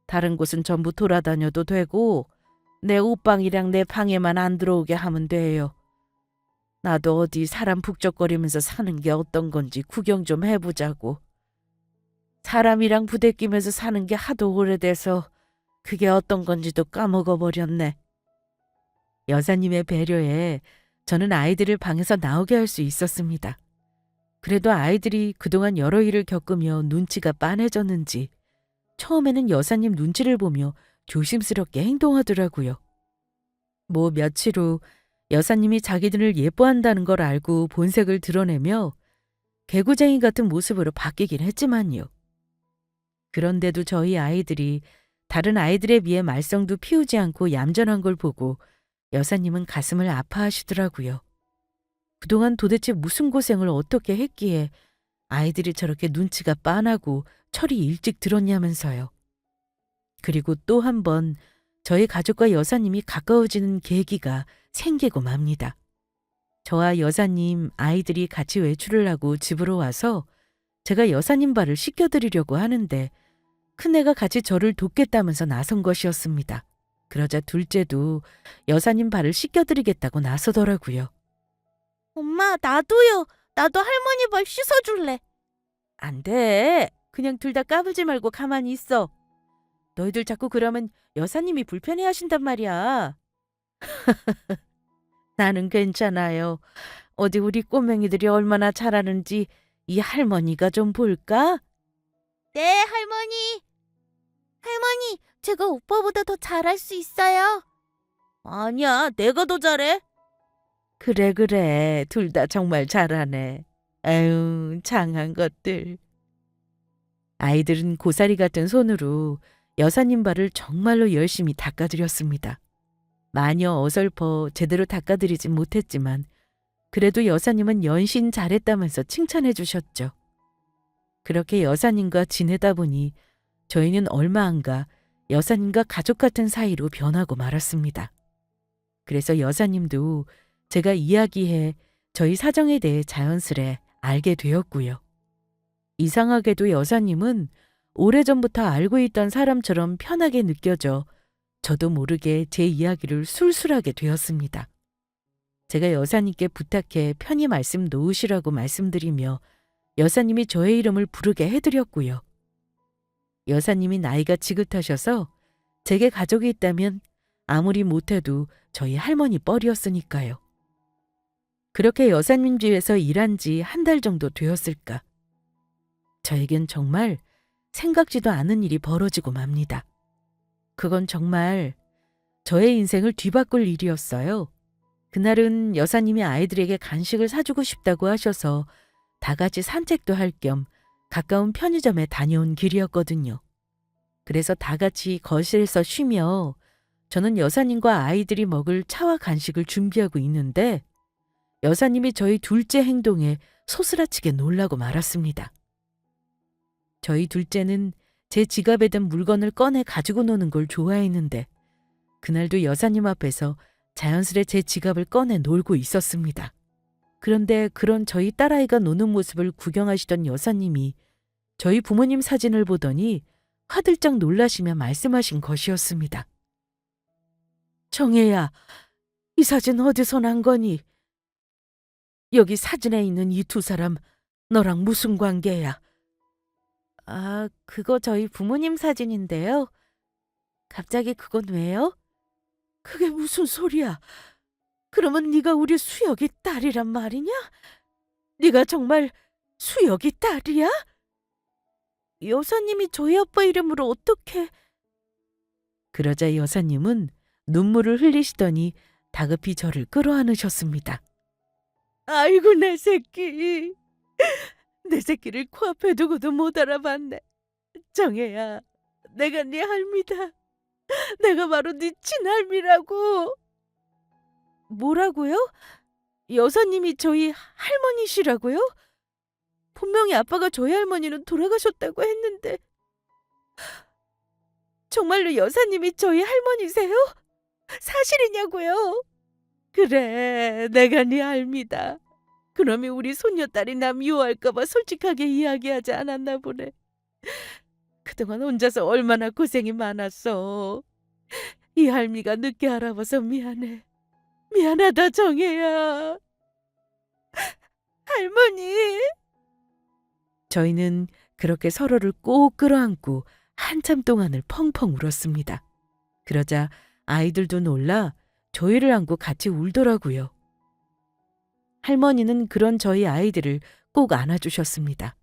다른 곳은 전부 돌아다녀도 되고 내 옷방이랑 내 방에만 안 들어오게 하면 돼요. 나도 어디 사람 북적거리면서 사는 게 어떤 건지 구경 좀 해보자고. 사람이랑 부대끼면서 사는 게 하도 오래돼서 그게 어떤 건지도 까먹어버렸네. 여사님의 배려에 저는 아이들을 방에서 나오게 할 수 있었습니다. 그래도 아이들이 그동안 여러 일을 겪으며 눈치가 빤해졌는지 처음에는 여사님 눈치를 보며 조심스럽게 행동하더라고요. 뭐 며칠 후 여사님이 자기들을 예뻐한다는 걸 알고 본색을 드러내며 개구쟁이 같은 모습으로 바뀌긴 했지만요. 그런데도 저희 아이들이 다른 아이들에 비해 말썽도 피우지 않고 얌전한 걸 보고 여사님은 가슴을 아파하시더라고요. 그동안 도대체 무슨 고생을 어떻게 했기에 아이들이 저렇게 눈치가 빤하고 철이 일찍 들었냐면서요. 그리고 또 한 번 저희 가족과 여사님이 가까워지는 계기가 생기고 맙니다. 저와 여사님, 아이들이 같이 외출을 하고 집으로 와서 제가 여사님 발을 씻겨드리려고 하는데 큰애가 같이 저를 돕겠다면서 나선 것이었습니다. 그러자 둘째도 여사님 발을 씻겨드리겠다고 나서더라고요. 엄마, 나도요. 나도 할머니 발 씻어줄래. 안 돼. 그냥 둘 다 까불지 말고 가만히 있어. 너희들 자꾸 그러면 여사님이 불편해하신단 말이야. 나는 괜찮아요. 어디 우리 꼬맹이들이 얼마나 잘하는지 이 할머니가 좀 볼까? 네, 할머니. 할머니, 제가 오빠보다 더 잘할 수 있어요. 아니야, 내가 더 잘해. 그래, 그래. 둘 다 정말 잘하네. 아유, 장한 것들. 아이들은 고사리 같은 손으로 여사님 발을 정말로 열심히 닦아드렸습니다. 마녀 어설퍼 제대로 닦아드리진 못했지만 그래도 여사님은 연신 잘했다면서 칭찬해 주셨죠. 그렇게 여사님과 지내다 보니 저희는 얼마 안 가 여사님과 가족 같은 사이로 변하고 말았습니다. 그래서 여사님도 제가 이야기해 저희 사정에 대해 자연스레 알게 되었고요. 이상하게도 여사님은 오래전부터 알고 있던 사람처럼 편하게 느껴져 저도 모르게 제 이야기를 술술하게 되었습니다. 제가 여사님께 부탁해 편히 말씀 놓으시라고 말씀드리며 여사님이 저의 이름을 부르게 해드렸고요. 여사님이 나이가 지긋하셔서 제게 가족이 있다면 아무리 못해도 저희 할머니 뻘이었으니까요. 그렇게 여사님 집에서 일한 지 한 달 정도 되었을까. 저에겐 정말 생각지도 않은 일이 벌어지고 맙니다. 그건 정말 저의 인생을 뒤바꿀 일이었어요. 그날은 여사님이 아이들에게 간식을 사주고 싶다고 하셔서 다 같이 산책도 할 겸 가까운 편의점에 다녀온 길이었거든요. 그래서 다 같이 거실에서 쉬며 저는 여사님과 아이들이 먹을 차와 간식을 준비하고 있는데 여사님이 저희 둘째 행동에 소스라치게 놀라고 말았습니다. 저희 둘째는 제 지갑에 든 물건을 꺼내 가지고 노는 걸 좋아했는데 그날도 여사님 앞에서 자연스레 제 지갑을 꺼내 놀고 있었습니다. 그런데 그런 저희 딸아이가 노는 모습을 구경하시던 여사님이 저희 부모님 사진을 보더니 화들짝 놀라시며 말씀하신 것이었습니다. 정혜야, 이 사진 어디서 난 거니? 여기 사진에 있는 이 두 사람 너랑 무슨 관계야? 아, 그거 저희 부모님 사진인데요. 갑자기 그건 왜요? 그게 무슨 소리야? 그러면 네가 우리 수혁이 딸이란 말이냐? 네가 정말 수혁이 딸이야? 여사님이 저희 아빠 이름으로 어떻게... 그러자 여사님은 눈물을 흘리시더니 다급히 저를 끌어안으셨습니다. 아이고 내 새끼. 내 새끼를 코앞에 두고도 못 알아봤네. 정혜야, 내가 네 할미다. 내가 바로 네 친할미라고. 뭐라고요? 여사님이 저희 할머니시라고요? 분명히 아빠가 저희 할머니는 돌아가셨다고 했는데. 정말로 여사님이 저희 할머니세요? 사실이냐고요? 그래, 내가 네 알미다. 그놈이 우리 손녀딸이 나 미워할까 봐 솔직하게 이야기하지 않았나 보네. 그동안 혼자서 얼마나 고생이 많았어. 이 할미가 늦게 알아봐서 미안해. 미안하다, 정혜야. 할머니. 저희는 그렇게 서로를 꼭 끌어안고 한참 동안을 펑펑 울었습니다. 그러자 아이들도 놀라 저희를 안고 같이 울더라고요. 할머니는 그런 저희 아이들을 꼭 안아주셨습니다.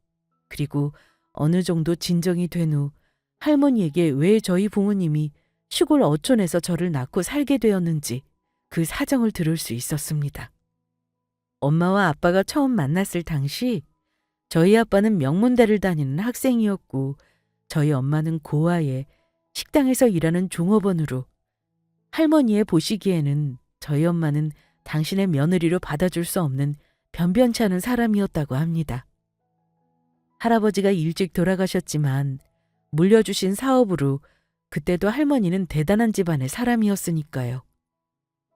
그리고 어느 정도 진정이 된 후 할머니에게 왜 저희 부모님이 시골 어촌에서 저를 낳고 살게 되었는지 그 사정을 들을 수 있었습니다. 엄마와 아빠가 처음 만났을 당시 저희 아빠는 명문대를 다니는 학생이었고 저희 엄마는 고아에 식당에서 일하는 종업원으로 할머니의 보시기에는 저희 엄마는 당신의 며느리로 받아줄 수 없는 변변치 않은 사람이었다고 합니다. 할아버지가 일찍 돌아가셨지만 물려주신 사업으로 그때도 할머니는 대단한 집안의 사람이었으니까요.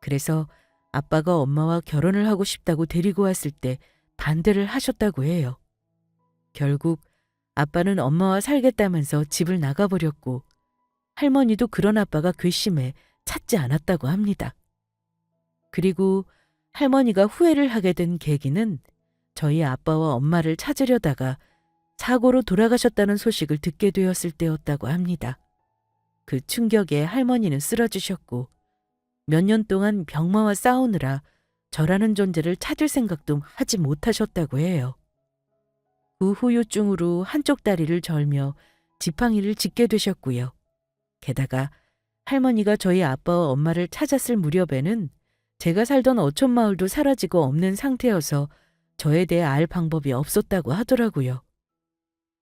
그래서 아빠가 엄마와 결혼을 하고 싶다고 데리고 왔을 때 반대를 하셨다고 해요. 결국 아빠는 엄마와 살겠다면서 집을 나가버렸고 할머니도 그런 아빠가 괘씸해 찾지 않았다고 합니다. 그리고 할머니가 후회를 하게 된 계기는 저희 아빠와 엄마를 찾으려다가 사고로 돌아가셨다는 소식을 듣게 되었을 때였다고 합니다. 그 충격에 할머니는 쓰러지셨고 몇 년 동안 병마와 싸우느라 저라는 존재를 찾을 생각도 하지 못하셨다고 해요. 그 후유증으로 한쪽 다리를 절며 지팡이를 짚게 되셨고요. 게다가 할머니가 저희 아빠와 엄마를 찾았을 무렵에는 제가 살던 어촌 마을도 사라지고 없는 상태여서 저에 대해 알 방법이 없었다고 하더라고요.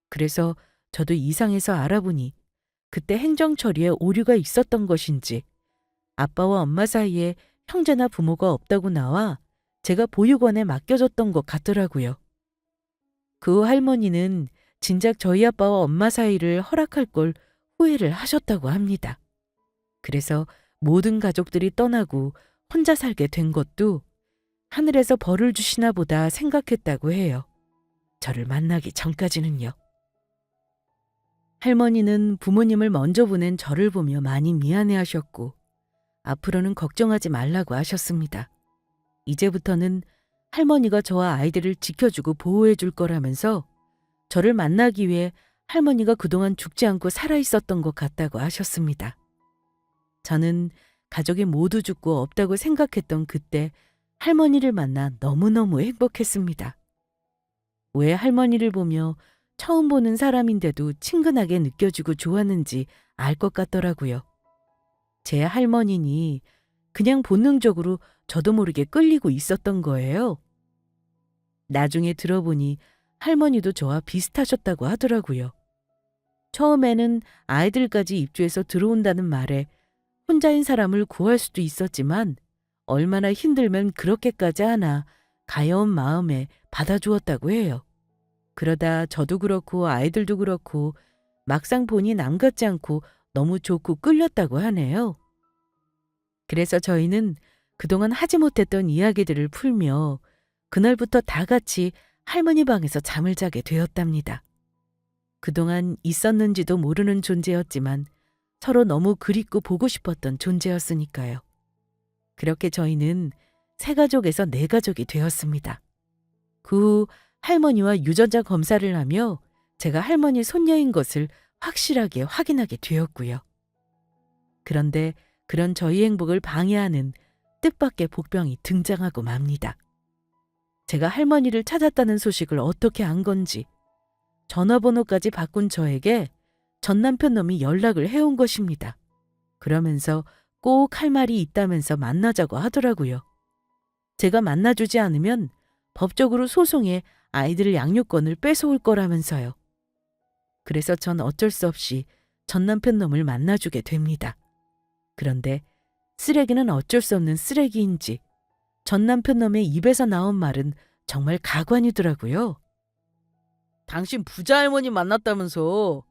그래서 저도 이상해서 알아보니 그때 행정 처리에 오류가 있었던 것인지 아빠와 엄마 사이에 형제나 부모가 없다고 나와 제가 보육원에 맡겨졌던 것 같더라고요. 그 후 할머니는 진작 저희 아빠와 엄마 사이를 허락할 걸 후회를 하셨다고 합니다. 그래서 모든 가족들이 떠나고 혼자 살게 된 것도 하늘에서 벌을 주시나 보다 생각했다고 해요. 저를 만나기 전까지는요. 할머니는 부모님을 먼저 보낸 저를 보며 많이 미안해하셨고 앞으로는 걱정하지 말라고 하셨습니다. 이제부터는 할머니가 저와 아이들을 지켜주고 보호해 줄 거라면서 저를 만나기 위해 할머니가 그동안 죽지 않고 살아있었던 것 같다고 하셨습니다. 저는 가족이 모두 죽고 없다고 생각했던 그때 할머니를 만나 너무너무 행복했습니다. 왜 할머니를 보며 처음 보는 사람인데도 친근하게 느껴지고 좋았는지 알 것 같더라고요. 제 할머니니 그냥 본능적으로 저도 모르게 끌리고 있었던 거예요. 나중에 들어보니 할머니도 저와 비슷하셨다고 하더라고요. 처음에는 아이들까지 입주해서 들어온다는 말에 혼자인 사람을 구할 수도 있었지만 얼마나 힘들면 그렇게까지 하나 가여운 마음에 받아주었다고 해요. 그러다 저도 그렇고 아이들도 그렇고 막상 보니 남 같지 않고 너무 좋고 끌렸다고 하네요. 그래서 저희는 그동안 하지 못했던 이야기들을 풀며 그날부터 다 같이 할머니 방에서 잠을 자게 되었답니다. 그동안 있었는지도 모르는 존재였지만 서로 너무 그립고 보고 싶었던 존재였으니까요. 그렇게 저희는 세 가족에서 네 가족이 되었습니다. 그 후 할머니와 유전자 검사를 하며 제가 할머니 손녀인 것을 확실하게 확인하게 되었고요. 그런데 그런 저희 행복을 방해하는 뜻밖의 복병이 등장하고 맙니다. 제가 할머니를 찾았다는 소식을 어떻게 안 건지 전화번호까지 바꾼 저에게 전 남편 놈이 연락을 해온 것입니다. 그러면서 꼭 할 말이 있다면서 만나자고 하더라고요. 제가 만나주지 않으면 법적으로 소송해 아이들 양육권을 뺏어올 거라면서요. 그래서 전 어쩔 수 없이 전 남편 놈을 만나주게 됩니다. 그런데 쓰레기는 어쩔 수 없는 쓰레기인지 전 남편 놈의 입에서 나온 말은 정말 가관이더라고요. 당신 부자 할머니 만났다면서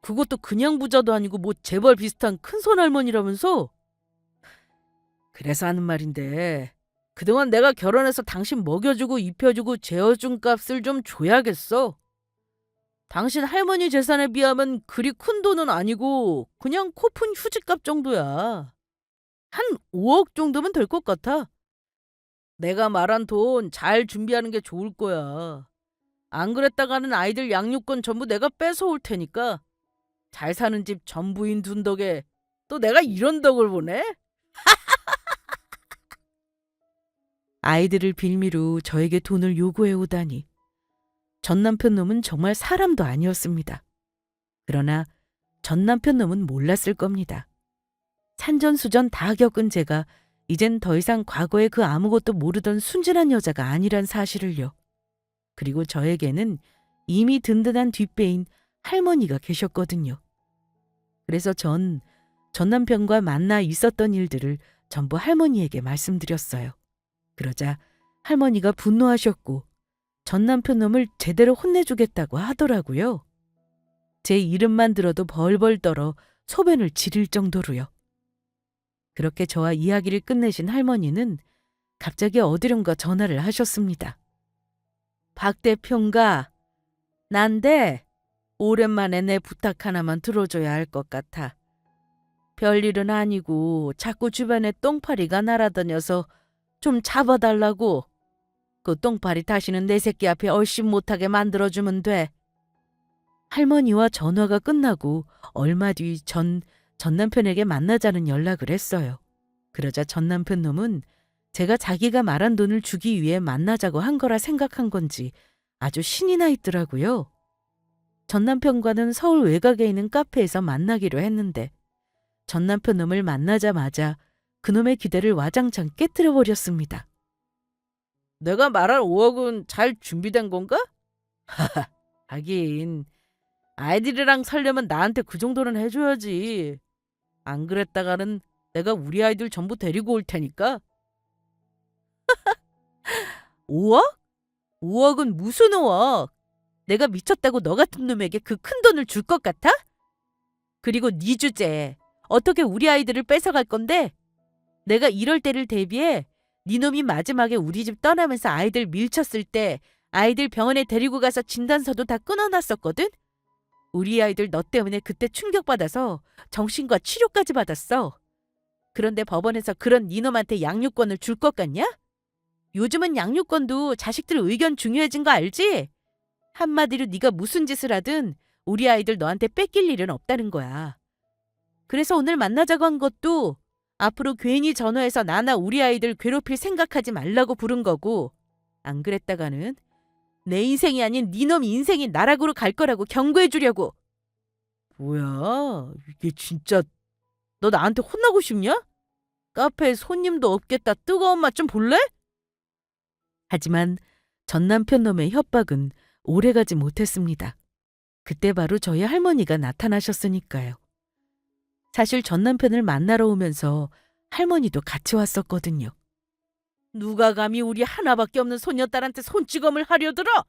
그것도 그냥 부자도 아니고 뭐 재벌 비슷한 큰손 할머니라면서? 그래서 하는 말인데 그동안 내가 결혼해서 당신 먹여주고 입혀주고 재워준 값을 좀 줘야겠어. 당신 할머니 재산에 비하면 그리 큰 돈은 아니고 그냥 코푼 휴지값 정도야. 한 5억 정도면 될 것 같아. 내가 말한 돈 잘 준비하는 게 좋을 거야. 안 그랬다가는 아이들 양육권 전부 내가 뺏어올 테니까 잘 사는 집 전부인 둔 덕에 또 내가 이런 덕을 보네? 아이들을 빌미로 저에게 돈을 요구해 오다니. 전 남편 놈은 정말 사람도 아니었습니다. 그러나 전 남편 놈은 몰랐을 겁니다. 산전수전 다 겪은 제가 이젠 더 이상 과거에 그 아무것도 모르던 순진한 여자가 아니란 사실을요. 그리고 저에게는 이미 든든한 뒷배인 할머니가 계셨거든요. 그래서 전 남편과 만나 있었던 일들을 전부 할머니에게 말씀드렸어요. 그러자 할머니가 분노하셨고 전 남편 놈을 제대로 혼내주겠다고 하더라고요. 제 이름만 들어도 벌벌 떨어 소변을 지릴 정도로요. 그렇게 저와 이야기를 끝내신 할머니는 갑자기 어디론가 전화를 하셨습니다. 박 대표인가? 난데 오랜만에 내 부탁 하나만 들어줘야 할 것 같아. 별일은 아니고 자꾸 주변에 똥파리가 날아다녀서 좀 잡아달라고. 그 똥파리 다시는 내 새끼 앞에 얼씬 못하게 만들어주면 돼. 할머니와 전화가 끝나고 얼마 뒤 전 남편에게 만나자는 연락을 했어요. 그러자 전 남편 놈은 제가 자기가 말한 돈을 주기 위해 만나자고 한 거라 생각한 건지 아주 신이 나 있더라고요. 전 남편과는 서울 외곽에 있는 카페에서 만나기로 했는데 전 남편 놈을 만나자마자 그놈의 기대를 와장창 깨뜨려 버렸습니다. 내가 말한 5억은 잘 준비된 건가? 하하, 하긴 아이들이랑 살려면 나한테 그 정도는 해줘야지. 안 그랬다가는 내가 우리 아이들 전부 데리고 올 테니까. 5억? 5억은 무슨 5억? 내가 미쳤다고 너 같은 놈에게 그 큰 돈을 줄 것 같아? 그리고 네 주제, 어떻게 우리 아이들을 뺏어갈 건데? 내가 이럴 때를 대비해 네 놈이 마지막에 우리 집 떠나면서 아이들 밀쳤을 때 아이들 병원에 데리고 가서 진단서도 다 끊어놨었거든? 우리 아이들 너 때문에 그때 충격받아서 정신과 치료까지 받았어. 그런데 법원에서 그런 네 놈한테 양육권을 줄 것 같냐? 요즘은 양육권도 자식들 의견 중요해진 거 알지? 한마디로 네가 무슨 짓을 하든 우리 아이들 너한테 뺏길 일은 없다는 거야. 그래서 오늘 만나자고 한 것도 앞으로 괜히 전화해서 나나 우리 아이들 괴롭힐 생각하지 말라고 부른 거고, 안 그랬다가는 내 인생이 아닌 네 놈 인생이 나락으로 갈 거라고 경고해 주려고. 뭐야, 이게 진짜 너 나한테 혼나고 싶냐? 카페에 손님도 없겠다. 뜨거운 맛 좀 볼래? 하지만 전 남편 놈의 협박은 오래가지 못했습니다. 그때 바로 저희 할머니가 나타나셨으니까요. 사실 전 남편을 만나러 오면서 할머니도 같이 왔었거든요. 누가 감히 우리 하나밖에 없는 손녀딸한테 손찌검을 하려들어?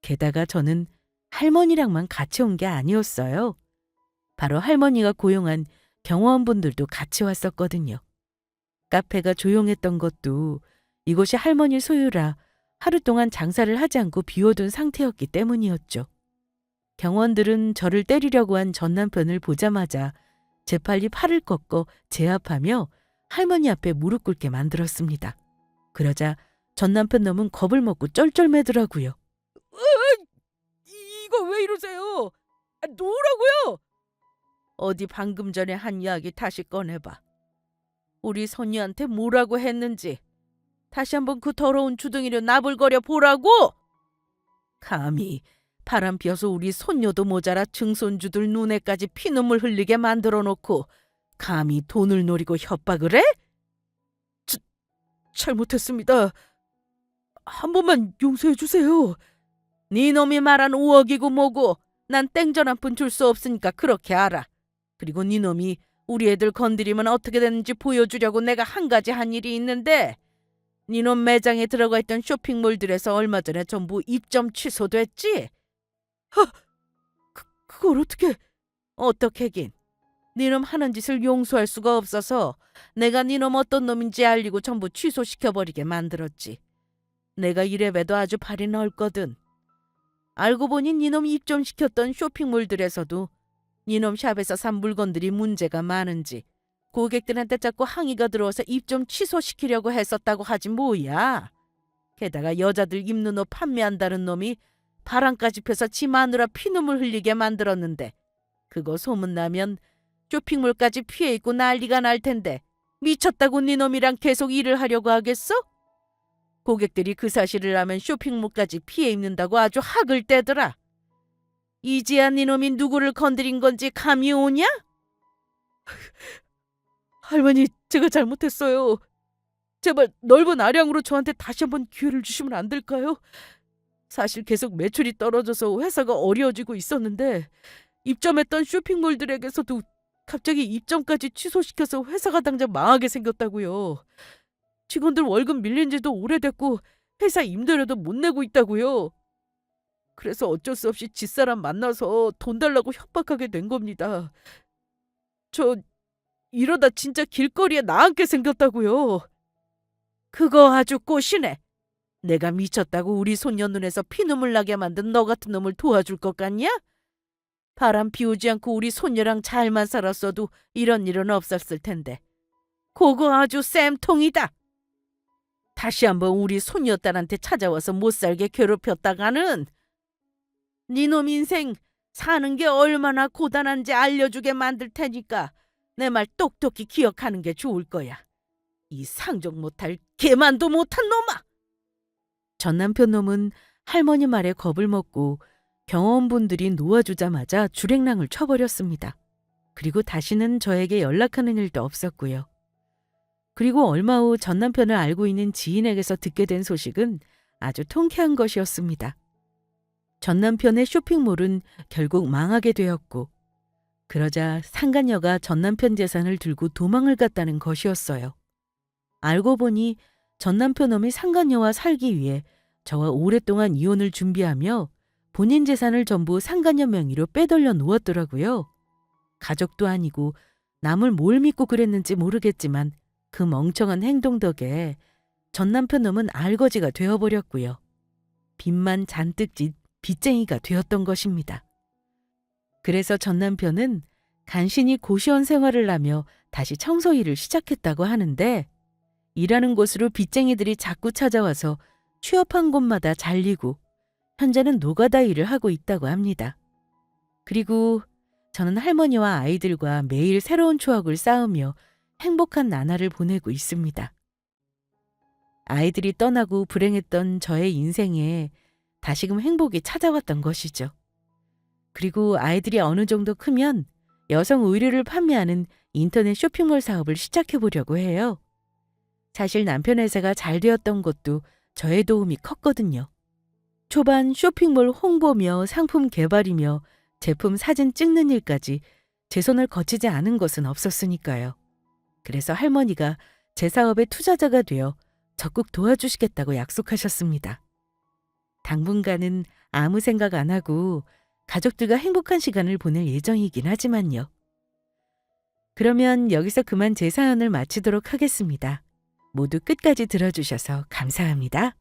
게다가 저는 할머니랑만 같이 온 게 아니었어요. 바로 할머니가 고용한 경호원분들도 같이 왔었거든요. 카페가 조용했던 것도 이곳이 할머니 소유라 하루 동안 장사를 하지 않고 비워둔 상태였기 때문이었죠. 경원들은 저를 때리려고 한 전 남편을 보자마자 재빨리 팔을 꺾어 제압하며 할머니 앞에 무릎 꿇게 만들었습니다. 그러자 전 남편 놈은 겁을 먹고 쩔쩔매더라고요. 이거 왜 이러세요? 놓으라고요! 어디 방금 전에 한 이야기 다시 꺼내봐. 우리 손녀한테 뭐라고 했는지 다시 한번 그 더러운 주둥이로 나불거려 보라고! 감히 바람 피어서 우리 손녀도 모자라 증손주들 눈에까지 피눈물 흘리게 만들어 놓고 감히 돈을 노리고 협박을 해? 잘못했습니다. 한 번만 용서해 주세요. 네 놈이 말한 5억이고 뭐고 난 땡전 한 푼 줄 수 없으니까 그렇게 알아. 그리고 네 놈이 우리 애들 건드리면 어떻게 되는지 보여주려고 내가 한 가지 한 일이 있는데 네 놈 매장에 들어가 있던 쇼핑몰들에서 얼마 전에 전부 입점 취소됐지? 그걸 어떻게? 어떻게긴. 니놈 하는 짓을 용서할 수가 없어서 내가 니놈 어떤 놈인지 알리고 전부 취소시켜버리게 만들었지. 내가 이래봬도 아주 발이 넓거든. 알고 보니 니놈 입점시켰던 쇼핑몰들에서도 니놈 샵에서 산 물건들이 문제가 많은지 고객들한테 자꾸 항의가 들어와서 입점 취소시키려고 했었다고 하지 뭐야. 게다가 여자들 입는 옷 판매한다는 놈이 바람까지 펴서 지 마누라 피눈물 흘리게 만들었는데 그거 소문나면 쇼핑몰까지 피해 있고 난리가 날 텐데 미쳤다고 니놈이랑 계속 일을 하려고 하겠어? 고객들이 그 사실을 알면 쇼핑몰까지 피해 입는다고 아주 학을 떼더라. 이제야 니놈이 누구를 건드린 건지 감이 오냐? 할머니, 제가 잘못했어요. 제발 넓은 아량으로 저한테 다시 한번 기회를 주시면 안 될까요? 사실 계속 매출이 떨어져서 회사가 어려워지고 있었는데 입점했던 쇼핑몰들에게서도 갑자기 입점까지 취소시켜서 회사가 당장 망하게 생겼다고요. 직원들 월급 밀린 지도 오래됐고 회사 임대료도 못 내고 있다고요. 그래서 어쩔 수 없이 집사람 만나서 돈 달라고 협박하게 된 겁니다. 저 이러다 진짜 길거리에 나앉게 생겼다고요. 그거 아주 꼬시네. 내가 미쳤다고 우리 손녀 눈에서 피눈물 나게 만든 너 같은 놈을 도와줄 것 같냐? 바람 피우지 않고 우리 손녀랑 잘만 살았어도 이런 일은 없었을 텐데. 그거 아주 쌤통이다. 다시 한번 우리 손녀 딸한테 찾아와서 못살게 괴롭혔다가는 니놈 인생 사는 게 얼마나 고단한지 알려주게 만들 테니까 내 말 똑똑히 기억하는 게 좋을 거야. 이 상종 못할 개만도 못한 놈아! 전 남편 놈은 할머니 말에 겁을 먹고 경호원분들이 놓아주자마자 주랭랑을 쳐버렸습니다. 그리고 다시는 저에게 연락하는 일도 없었고요. 그리고 얼마 후 전 남편을 알고 있는 지인에게서 듣게 된 소식은 아주 통쾌한 것이었습니다. 전 남편의 쇼핑몰은 결국 망하게 되었고 그러자 상간녀가 전 남편 재산을 들고 도망을 갔다는 것이었어요. 알고 보니 전 남편 놈이 상간녀와 살기 위해 저와 오랫동안 이혼을 준비하며 본인 재산을 전부 상간녀 명의로 빼돌려 놓았더라고요. 가족도 아니고 남을 뭘 믿고 그랬는지 모르겠지만 그 멍청한 행동 덕에 전 남편 놈은 알거지가 되어버렸고요. 빚만 잔뜩 짓 빚쟁이가 되었던 것입니다. 그래서 전 남편은 간신히 고시원 생활을 하며 다시 청소 일을 시작했다고 하는데 일하는 곳으로 빚쟁이들이 자꾸 찾아와서 취업한 곳마다 잘리고 현재는 노가다 일을 하고 있다고 합니다. 그리고 저는 할머니와 아이들과 매일 새로운 추억을 쌓으며 행복한 나날을 보내고 있습니다. 아이들이 떠나고 불행했던 저의 인생에 다시금 행복이 찾아왔던 것이죠. 그리고 아이들이 어느 정도 크면 여성 의류를 판매하는 인터넷 쇼핑몰 사업을 시작해 보려고 해요. 사실 남편 회사가 잘 되었던 것도 저의 도움이 컸거든요. 초반 쇼핑몰 홍보며 상품 개발이며 제품 사진 찍는 일까지 제 손을 거치지 않은 것은 없었으니까요. 그래서 할머니가 제 사업의 투자자가 되어 적극 도와주시겠다고 약속하셨습니다. 당분간은 아무 생각 안 하고 가족들과 행복한 시간을 보낼 예정이긴 하지만요. 그러면 여기서 그만 제 사연을 마치도록 하겠습니다. 모두 끝까지 들어주셔서 감사합니다.